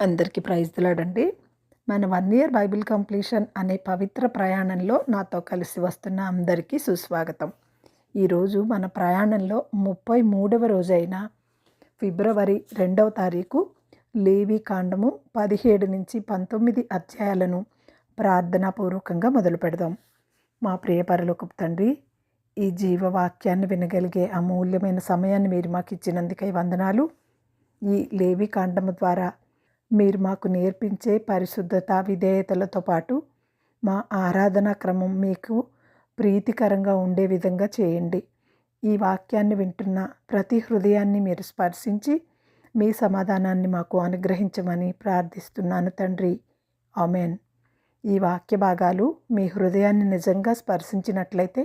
అందరికీ ప్రైజ్ దిలాడండి. మన 1 year Bible completion అనే పవిత్ర ప్రయాణంలో నాతో కలిసి వస్తున్న అందరికీ సుస్వాగతం. ఈరోజు మన ప్రయాణంలో 33వ రోజైన ఫిబ్రవరి 2వ తారీఖు లేవి కాండము 17 నుంచి 19 అధ్యాయాలను ప్రార్థనాపూర్వకంగా మొదలు పెడదాం. మా ప్రియ పరలోకపు తండ్రి, ఈ జీవవాక్యాన్ని వినగలిగే అమూల్యమైన సమయాన్ని మీరు మాకు ఇచ్చినందుకై వందనాలు. ఈ లేవి కాండము ద్వారా మీరు మాకు నేర్పించే పరిశుద్ధత, విధేయతలతో పాటు మా ఆరాధనా క్రమం మీకు ప్రీతికరంగా ఉండే విధంగా చేయండి. ఈ వాక్యాన్ని వింటున్న ప్రతి హృదయాన్ని మీరు స్పర్శించి మీ సమాధానాన్ని మాకు అనుగ్రహించమని ప్రార్థిస్తున్నాను తండ్రి. ఆమెన్. ఈ వాక్య భాగాలు మీ హృదయాన్ని నిజంగా స్పర్శించినట్లయితే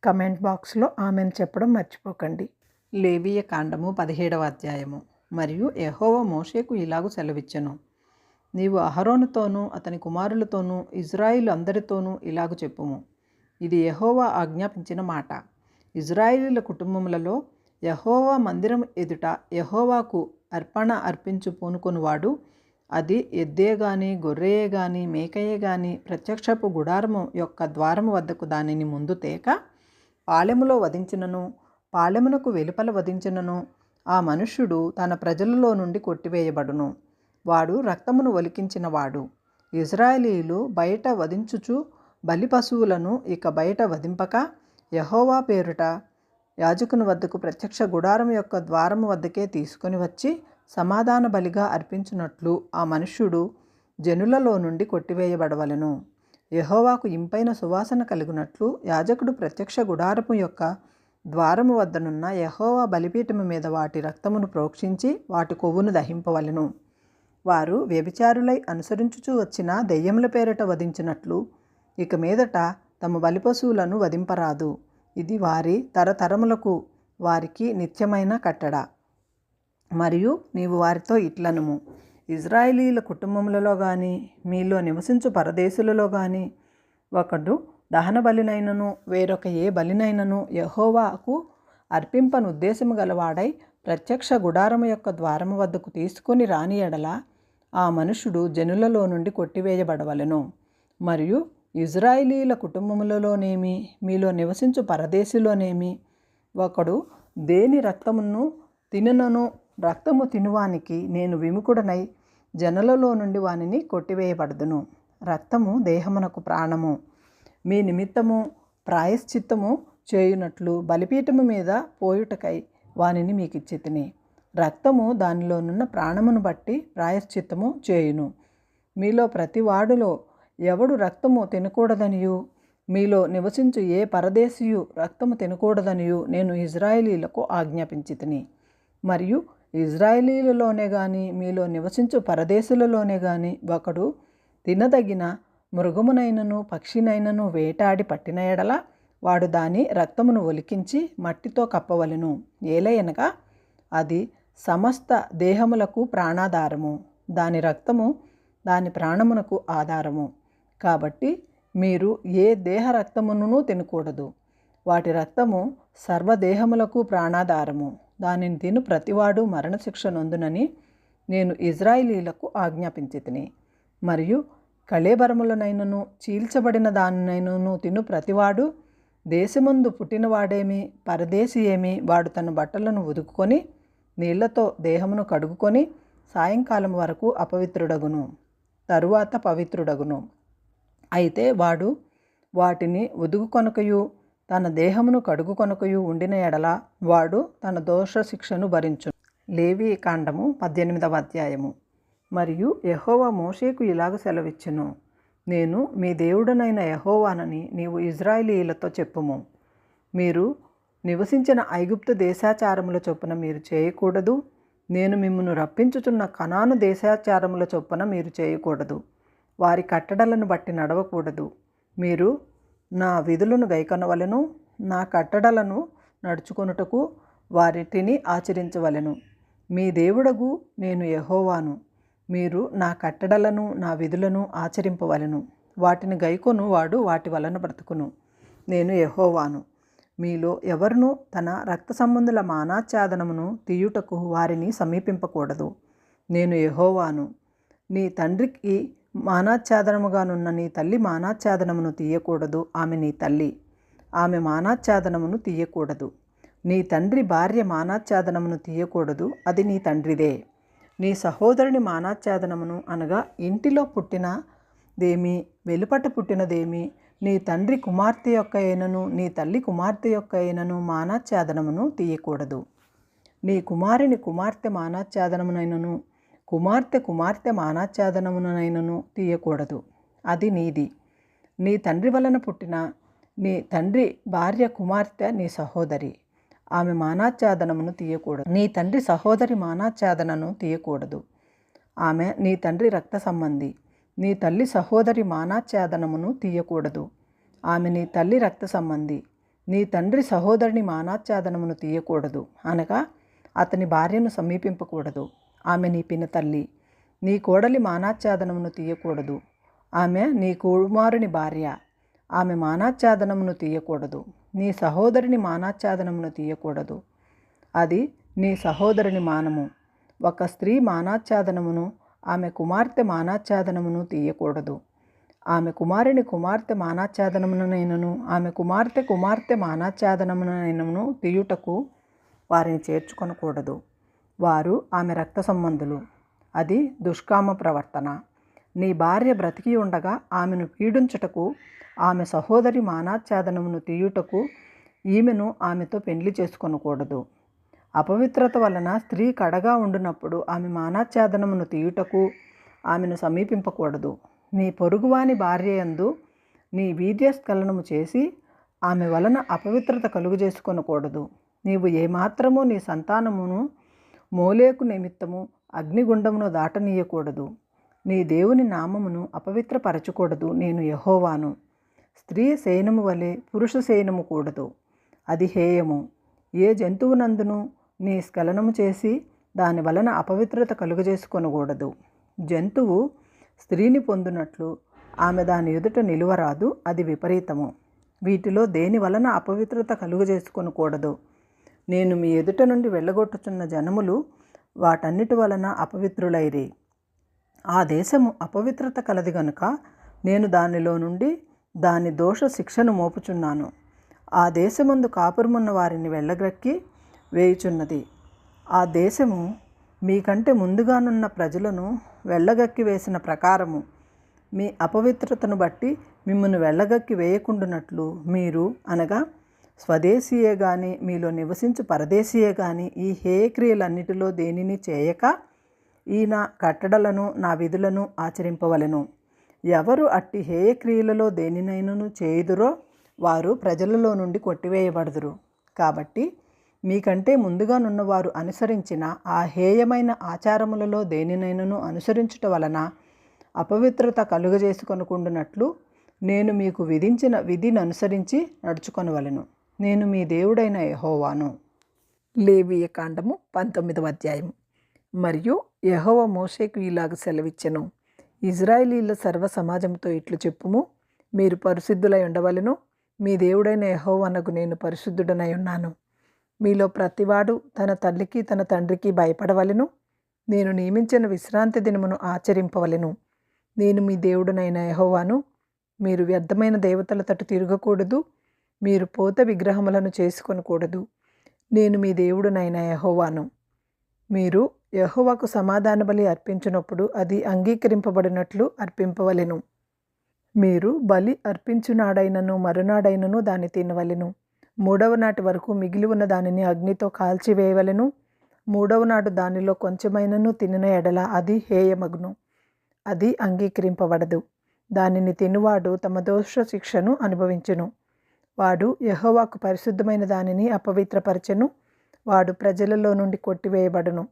కమెంట్ బాక్స్లో ఆమెన్ చెప్పడం మర్చిపోకండి. లేవీయ కాండము 17వ అధ్యాయము. మరియు యెహోవా మోషేకు ఇలాగు సెలవిచ్చెను, నీవు అహరోనుతోనూ అతని కుమారులతోనూ ఇజ్రాయిలు అందరితోనూ ఇలాగు చెప్పుము, ఇది యెహోవా ఆజ్ఞాపించిన మాట. ఇజ్రాయిలీల కుటుంబములలో యెహోవా మందిరం ఎదుట యెహోవాకు అర్పణ అర్పించు పూనుకొనువాడు, అది ఎద్దే గాని గొర్రెయే గాని మేకయే గాని ప్రత్యక్షపు గుడారము యొక్క ద్వారము వద్దకు దానిని ముందు తేక పాలెములో వధించినను పాలెమునకు వెలుపల వధించినను ఆ మనుష్యుడు తన ప్రజలలో నుండి కొట్టివేయబడును. వాడు రక్తమును ఒలికించినవాడు. ఇజ్రాయేలీయులు బయట వధించుచు బలి పశువులను ఇక బయట వధింపక యెహోవా పేరుట యాజకుని వద్దకు ప్రత్యక్ష గుడారం యొక్క ద్వారము వద్దకే తీసుకొని వచ్చి సమాధాన బలిగా అర్పించున్నట్లు ఆ మనుష్యుడు జనులలో నుండి కొట్టివేయబడవలెను. యెహోవాకు ఇంపైన సువాసన కలుగునట్లు యాజకుడు ప్రత్యక్ష గుడారము యొక్క ద్వారము వద్దనున్న యెహోవా బలిపీఠము మీద వాటి రక్తమును ప్రోక్షించి వాటి కొవ్వును దహింపవలెను. వారు వ్యభిచారులై అనుసరించుచూ వచ్చిన దెయ్యముల పేరిట వధించినట్లు ఇక మీదట తమ బలిపశువులను వధింపరాదు. ఇది వారి తరతరములకు వారికి నిత్యమైన కట్టడ. మరియు నీవు వారితో ఇట్లనుము, ఇజ్రాయేలీల కుటుంబములలో కానీ మీలో నివసించు పరదేశులలో కానీ ఒకడు దహన బలినైనను వేరొక ఏ బలినైనను యెహోవాకు అర్పింపను ఉద్దేశము గలవాడై ప్రత్యక్ష గుడారము యొక్క ద్వారము వద్దకు తీసుకొని రాని ఎడల ఆ మనుషుడు జనులలో నుండి కొట్టివేయబడవలెను. మరియు ఇజ్రాయేలీల కుటుంబములలోనేమి మీలో నివసించు పరదేశిలోనేమి ఒకడు దేని రక్తమును తినునను రక్తము తినువానికి నేను విముఖుడనై జనులలో నుండి వానిని కొట్టివేయబడదును. రక్తము దేహమునకు ప్రాణము. మీ నిమిత్తము ప్రాయశ్చిత్తము చేయునట్లు బలిపీఠము మీద పోయుటకై వానిని మీకు ఇచ్చితిని. రక్తము దానిలోనున్న ప్రాణమును బట్టి ప్రాయశ్చిత్తము చేయును. మీలో ప్రతి వాడులో ఎవడు రక్తము తినకూడదనియు మీలో నివసించు ఏ పరదేశియు రక్తము తినకూడదనియు నేను ఇజ్రాయేలీలకు ఆజ్ఞాపించితిని. మరియు ఇజ్రాయేలీలలోనే గాని మీలో నివసించు పరదేశులలోనే గాని ఒకడు తినదగిన మృగమునైనను పక్షినైనను వేటాడి పట్టిన ఎడల వాడు దాని రక్తమును ఒలికించి మట్టితో కప్పవలెను. ఏలయనగా అది సమస్త దేహములకు ప్రాణాధారము, దాని రక్తము దాని ప్రాణమునకు ఆధారము. కాబట్టి మీరు ఏ దేహ రక్తమును తినకూడదు. వాటి రక్తము సర్వదేహములకు ప్రాణాధారము. దానిని తిను ప్రతివాడు మరణశిక్ష నొందునని నేను ఇజ్రాయేలీలకు ఆజ్ఞాపించితిని. మరియు కళేబరములనైనను చీల్చబడిన దానినైనను తిను ప్రతివాడు దేశమందు పుట్టినవాడేమి పరదేశి ఏమి వాడు తన బట్టలను ఉదుకుకొని నీళ్లతో దేహమును కడుగుకొని సాయంకాలం వరకు అపవిత్రుడగును, తరువాత పవిత్రుడగును. అయితే వాడు వాటిని ఉదుగుకొనకయు తన దేహమును కడుగుకొనకయు ఉండిన ఎడల వాడు తన దోష శిక్షను భరించును. లేవి కాండము 18వ అధ్యాయము. మరియు యెహోవా మోషేకు ఇలాగ సెలవిచ్చెను, నేను మీ దేవుడనైన యెహోవానని నీవు ఇజ్రాయేలీయులతో చెప్పుము. మీరు నివసించిన ఐగుప్తు దేశాచారముల చొప్పున మీరు చేయకూడదు. నేను మిమ్మును రప్పించుచున్న కనాను దేశాచారముల చొప్పున మీరు చేయకూడదు. వారి కట్టడలను బట్టి నడవకూడదు. మీరు నా విధులను గైకొనవలెను. నా కట్టడలను నడుచుకొనుటకు వారిటిని ఆచరించవలెను. మీ దేవుడగు నేను యెహోవాను. మీరు నా కట్టడలను నా విధులను ఆచరింపవలెను. వాటిని గైకొను వాడు వాటి వలన బ్రతుకును. నేను యెహోవాను. మీలో ఎవరునూ తన రక్త సంబంధుల మానాఛాదనమును తీయుటకు వారిని సమీపింపకూడదు. నేను యెహోవాను. నీ తండ్రికి మానాచ్ఛాదనముగానున్న నీ తల్లి మానాచ్ఛాదనమును తీయకూడదు, ఆమె నీ తల్లి. ఆమె మానాచ్ఛాదనమును తీయకూడదు. నీ తండ్రి భార్య మానాచ్ఛాదనమును తీయకూడదు, అది నీ తండ్రిదే. నీ సహోదరుని మానాచ్ఛాదనమును అనగా ఇంటిలో పుట్టినదేమి వెలుపట పుట్టినదేమి నీ తండ్రి కుమార్తె యొక్క అయినను నీ తల్లి కుమార్తె యొక్క అయినను మానాచ్ఛాదనమును తీయకూడదు. నీ కుమారుని కుమార్తె మానాచ్ఛాదనమునైనను కుమార్తె మానాచ్ఛాదనమునైనను తీయకూడదు, అది నీది. నీ తండ్రి వలన పుట్టిన నీ తండ్రి భార్య కుమార్తె నీ సహోదరి, ఆమె మానాచ్ఛాదనమును తీయకూడదు. నీ తండ్రి సహోదరి మానాచ్ఛాదనను తీయకూడదు, ఆమె నీ తండ్రి రక్త సంబంధి. నీ తల్లి సహోదరి మానాచ్ఛాదనమును తీయకూడదు, ఆమె నీ తల్లి రక్త సంబంధి. నీ తండ్రి సహోదరిని మానాచ్ఛాదనమును తీయకూడదు అనగా అతని భార్యను సమీపింపకూడదు, ఆమె నీ పిన తల్లి. నీ కోడలి మానాచ్ఛాదనమును తీయకూడదు, ఆమె నీ కుమారుని భార్య, ఆమె మానాచ్ఛాదనమును తీయకూడదు. నీ సహోదరిని మానాచ్ఛాదనమును తీయకూడదు, అది నీ సహోదరుని మానము. ఒక స్త్రీ మానాచ్ఛాదనమును ఆమె కుమార్తె మానాచ్ఛాదనమును తీయకూడదు. ఆమె కుమారుని కుమార్తె మానాచ్ఛాదనమునైనను ఆమె కుమార్తె మానాచ్ఛాదనమునైనను తీయుటకు వారిని చేర్చుకొనకూడదు. వారు ఆమె రక్త సంబంధులు, అది దుష్కామ ప్రవర్తన. నీ భార్య బ్రతికి ఉండగా ఆమెను పీడించుటకు ఆమె సహోదరి మానాచ్ఛాదనమును తీయుటకు ఈమెను ఆమెతో పెండ్లి చేసుకొనకూడదు. అపవిత్రత వలన స్త్రీ కడగా ఉండునప్పుడు ఆమె మానాచ్ఛాదనమును తీయుటకు ఆమెను సమీపింపకూడదు. నీ పొరుగువాని భార్య యందు నీ వీర్యస్ఖలనము చేసి ఆమె వలన అపవిత్రత కలుగు చేసుకొనకూడదు. నీవు ఏమాత్రము నీ సంతానమును మోలేకు నిమిత్తము అగ్నిగుండమును దాటనీయకూడదు. నీ దేవుని నామమును అపవిత్రపరచకూడదు, నేను యెహోవాను. స్త్రీ శయనము వలె పురుష శయనము కూడదు, అది హేయము. ఏ జంతువునందును నీ స్ఖలనము చేసి దాని వలన అపవిత్రత కలుగజేసుకొనకూడదు. జంతువు స్త్రీని పొందునట్లు ఆమె దాని ఎదుట నిలువరాదు, అది విపరీతము. వీటిలో దేని వలన అపవిత్రత కలుగజేసుకొనకూడదు. నేను మీ ఎదుట నుండి వెళ్ళగొట్టుచున్న జనములు వాటన్నిటి వలన అపవిత్రులైరి. ఆ దేశము అపవిత్రత కలది గనుక నేను దానిలో నుండి దాని దోష శిక్షను మోపుచున్నాను. ఆ దేశమందు కాపురమున్న వారిని వెళ్ళగ్రక్కి వేయుచున్నది. ఆ దేశము మీకంటే ముందుగానున్న ప్రజలను వెళ్ళగక్కి వేసిన ప్రకారము మీ అపవిత్రతను బట్టి మిమ్మల్ని వెళ్ళగక్కి వేయకుండునట్లు మీరు అనగా స్వదేశీయే గాని మీలో నివసించు పరదేశీయే గాని ఈ హేయక్రియలన్నిటిలో దేనిని చేయక ఈ నా కట్టడలను నా విధులను ఆచరింపవలెను. ఎవరు అట్టి హేయక్రియలలో దేనినైనను చేయుదురో వారు ప్రజలలో నుండి కొట్టివేయబడుదురు. కాబట్టి మీకంటే ముందుగానున్నవారు అనుసరించిన ఆ హేయమైన ఆచారములలో దేనినైనను అనుసరించుట వలన అపవిత్రత కలుగజేసుకొనుకుండునట్లు నేను మీకు విధించిన విధిని అనుసరించి నడుచుకొనవలెను. నేను మీ దేవుడైన యెహోవాను. లేవియ కాండము 19వ అధ్యాయము. మరియు యెహోవా మోషేకు ఇలాగ సెలవిచ్చెను, ఇజ్రాయేలీల సర్వ సమాజంతో ఇట్లు చెప్పుము, మీరు పరిశుద్ధులై ఉండవలెను. మీ దేవుడైన యెహోవానగు నేను పరిశుద్ధుడనై ఉన్నాను. మీలో ప్రతివాడు తన తల్లికి తన తండ్రికి భయపడవలెను. నేను నియమించిన విశ్రాంతి దినమును ఆచరింపవలెను. నేను మీ దేవుడనైన యెహోవాను. మీరు వ్యర్థమైన దేవతల తట్టు తిరగకూడదు. మీరు పోత విగ్రహములను చేసుకొనకూడదు. నేను మీ దేవుడనైన యెహోవాను. మీరు యెహోవాకు సమాధాన బలి అర్పించినప్పుడు అది అంగీకరింపబడినట్లు అర్పింపవలెను. మీరు బలి అర్పించునాడైనను మరునాడైనను దాన్ని తినవలెను. 3వ నాటి వరకు మిగిలి ఉన్న దానిని అగ్నితో కాల్చివేయవలెను. 3వ నాడు దానిలో కొంచెమైనను తినిన ఎడల అది హేయమగును, అది అంగీకరింపబడదు. దానిని తినువాడు తమ దోష శిక్షను అనుభవించును. వాడు యెహోవాకు పరిశుద్ధమైన దానిని అపవిత్రపరచెను, వాడు ప్రజలలో నుండి కొట్టివేయబడును.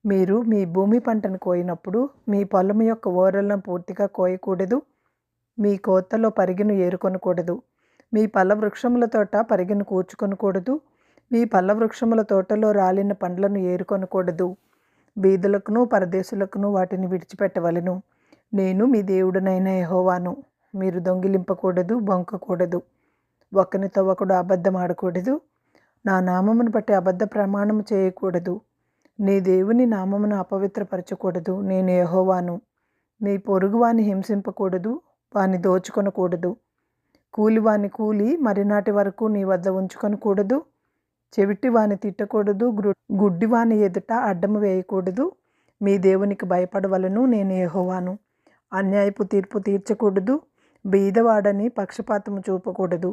మీరు మీ భూమి పంటను కోయినప్పుడు మీ పొలము యొక్క ఓరలను పూర్తిగా కోయకూడదు. మీ కోతలో పరిగెను ఏరుకొనకూడదు. మీ పళ్ళ వృక్షముల తోట పరిగెను కూర్చుకొనకూడదు. మీ పళ్ళ వృక్షముల తోటలో రాలిన పండ్లను ఏరుకొనకూడదు. బీదులకును పరదేశులకును వాటిని విడిచిపెట్టవలెను. నేను మీ దేవుడనైన యెహోవాను. మీరు దొంగిలింపకూడదు, బొంకకూడదు. ఒకనితో ఒకడు అబద్ధం ఆడకూడదు. నా నామమును బట్టి అబద్ధ ప్రమాణము చేయకూడదు. నీ దేవుని నామమును అపవిత్రపరచకూడదు. నేను యెహోవాను. మీ పొరుగువాని హింసింపకూడదు, వాని దోచుకొనకూడదు. కూలివాని కూలి మరినాటి వరకు నీ వద్ద ఉంచుకొనకూడదు. చెవిటివాని తిట్టకూడదు, గుడ్డివాని ఎదుట అడ్డము వేయకూడదు. మీ దేవునికి భయపడవలను, నేను యెహోవాను. అన్యాయపు తీర్పు తీర్చకూడదు. బీదవాడని పక్షపాతము చూపకూడదు.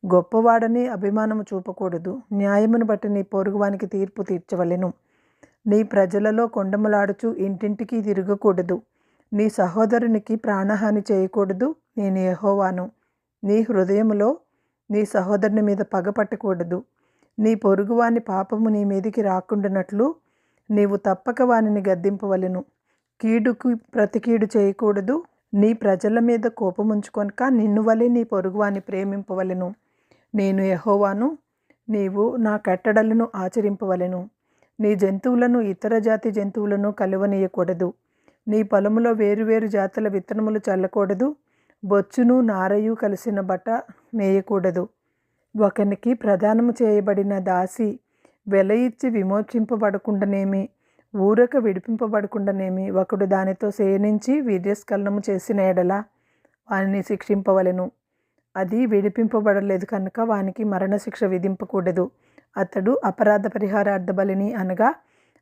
గొప్పవాడని అభిమానము చూపకూడదు. న్యాయమును బట్టి నీ పొరుగువానికి తీర్పు తీర్చవలెను. నీ ప్రజలలో కొండములాడుచు ఇంటింటికి తిరగకూడదు. నీ సహోదరునికి ప్రాణహాని చేయకూడదు, నేను యెహోవాను. నీ హృదయములో నీ సహోదరుని మీద పగపట్టకూడదు. నీ పొరుగువాని పాపము నీ మీదికి రాకుండానట్లు నీవు తప్పక వానిని గద్దింపవలెను. కీడుకు ప్రతికీడు చేయకూడదు. నీ ప్రజల మీద కోపముంచుకొనక నిన్ను వలె నీ పొరుగువాని ప్రేమింపవలెను. నేను యెహోవాను. నీవు నా కట్టడలను ఆచరింపవలెను. నీ జంతువులను ఇతర జాతి జంతువులను కలువనీయకూడదు. నీ పొలములో వేరువేరు జాతుల విత్తనములు చల్లకూడదు. బొచ్చును నారయు కలిసిన బట్ట నేయకూడదు. ఒకనికి ప్రదానము చేయబడిన దాసి వెల ఇచ్చి విమోచింపబడకుండానేమి, ఊరక విడిపింపబడకుండానేమి ఒకడు దానితో శయనించి వీర్యస్ఖలనము చేసిన ఎడల వానిని శిక్షింపవలెను. అది విడిపింపబడలేదు కనుక వానికి మరణశిక్ష విధింపకూడదు. అతడు అపరాధ పరిహారార్థ బలిని అనగా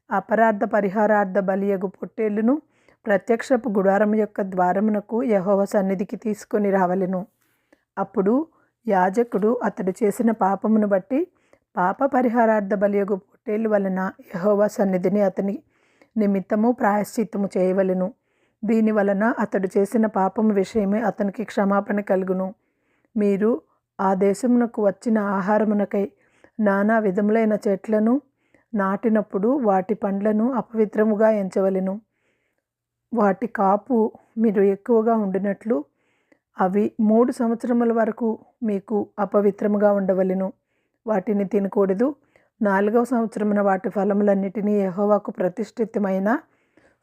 అపరాధ పరిహారార్థ బలియగు పొట్టేళ్లును ప్రత్యక్షపు గుడారము యొక్క ద్వారమునకు యెహోవా సన్నిధికి తీసుకొని రావలెను. అప్పుడు యాజకుడు అతడు చేసిన పాపమును బట్టి పాప పరిహారార్థ బలియగు పొట్టేళ్ళు వలన యెహోవా సన్నిధిని అతని నిమిత్తము ప్రాయశ్చిత్తము చేయవలెను. దీని వలన అతడు చేసిన పాపము విషయమే అతనికి క్షమాపణ కలుగును. మీరు ఆ దేశమునకు వచ్చిన ఆహారమునకై నానా విధములైన చెట్లను నాటినప్పుడు వాటి పండ్లను అపవిత్రముగా ఎంచవలెను. వాటి కాపు మీరు ఎక్కువగా ఉండినట్లు అవి 3 సంవత్సరముల వరకు మీకు అపవిత్రముగా ఉండవలెను. వాటిని తినకూడదు. 4వ సంవత్సరమున వాటి ఫలములన్నిటినీ యెహోవాకు ప్రతిష్ఠితమైన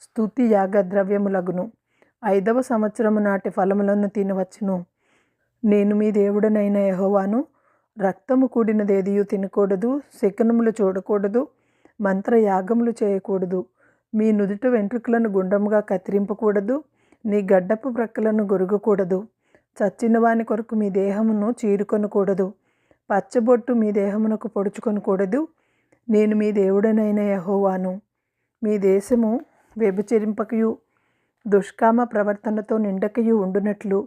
స్తుతి యాగ ద్రవ్యములగును. 5వ సంవత్సరము నాటి ఫలములను తినవచ్చును. నేను మీ దేవుడనైన యెహోవాను. రక్తము కూడినదేదియు తినకూడదు. శకునములు చూడకూడదు. మంత్రయాగములు చేయకూడదు. మీ నుదుట వెంట్రుకలను గుండ్రముగా కత్తిరింపకూడదు. నీ గడ్డపు ప్రక్కలను గొరుగకూడదు. చచ్చిన వాని కొరకు మీ దేహమును చీరుకొనకూడదు. పచ్చబొట్టు మీ దేహమునకు పొడుచుకొనకూడదు. నేను మీ దేవుడనైన యెహోవాను. మీ దేశము వ్యభిచరింపకయు దుష్కామ ప్రవర్తనతో నిండకయు ఉండునట్లు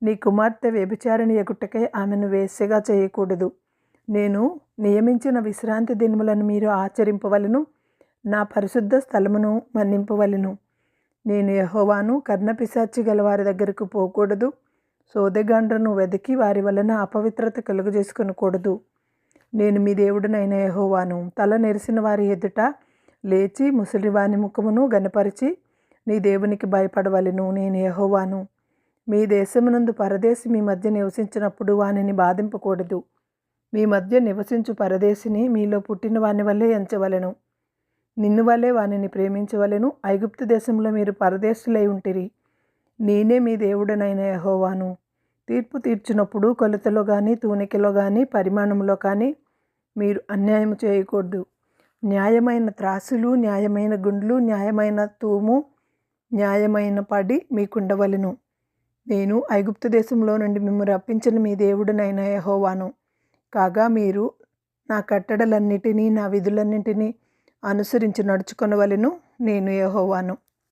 నీ కుమార్తె వ్యభిచారిణి యగుటకై ఆమెను వేశ్యగా చేయకూడదు. నేను నియమించిన విశ్రాంతి దినములను మీరు ఆచరింపవలను. నా పరిశుద్ధ స్థలమును మన్నింపవలెను. నేను యెహోవాను. కర్ణపిశాచి గల వారి దగ్గరకు పోకూడదు. సోదెగాండ్రను వెతికి వారి వలన అపవిత్రత కలుగజేసుకొనకూడదు. నేను మీ దేవుడనైన యెహోవాను. తల నెరిసిన వారి ఎదుట లేచి ముసలివాని ముఖమును గనపరిచి నీ దేవునికి భయపడవలెను. నేను యెహోవాను. మీ దేశమునందు పరదేశి మీ మధ్య నివసించినప్పుడు వానిని బాధింపకూడదు. మీ మధ్య నివసించు పరదేశిని మీలో పుట్టిన వాని వల్లే ఎంచవలెను. నిన్ను వల్లే వానిని ప్రేమించవలెను. ఐగుప్తు దేశంలో మీరు పరదేశులై ఉంటిరి. నేనే మీ దేవుడనైన యెహోవాను. తీర్పు తీర్చినప్పుడు కొలతలో కానీ తూనికలో కానీ పరిమాణంలో కానీ మీరు అన్యాయం చేయకూడదు. న్యాయమైన త్రాసులు, న్యాయమైన గుండ్లు, న్యాయమైన తూము, న్యాయమైన పడి మీకుండవలెను. నేను ఐగుప్తు దేశంలో నుండి మిమ్ము రప్పించిన మీ దేవుడనైన యెహోవాను. కాగా మీరు నా కట్టడలన్నిటినీ నా విధులన్నింటినీ అనుసరించి నడుచుకొనవలెను. నేను యెహోవాను.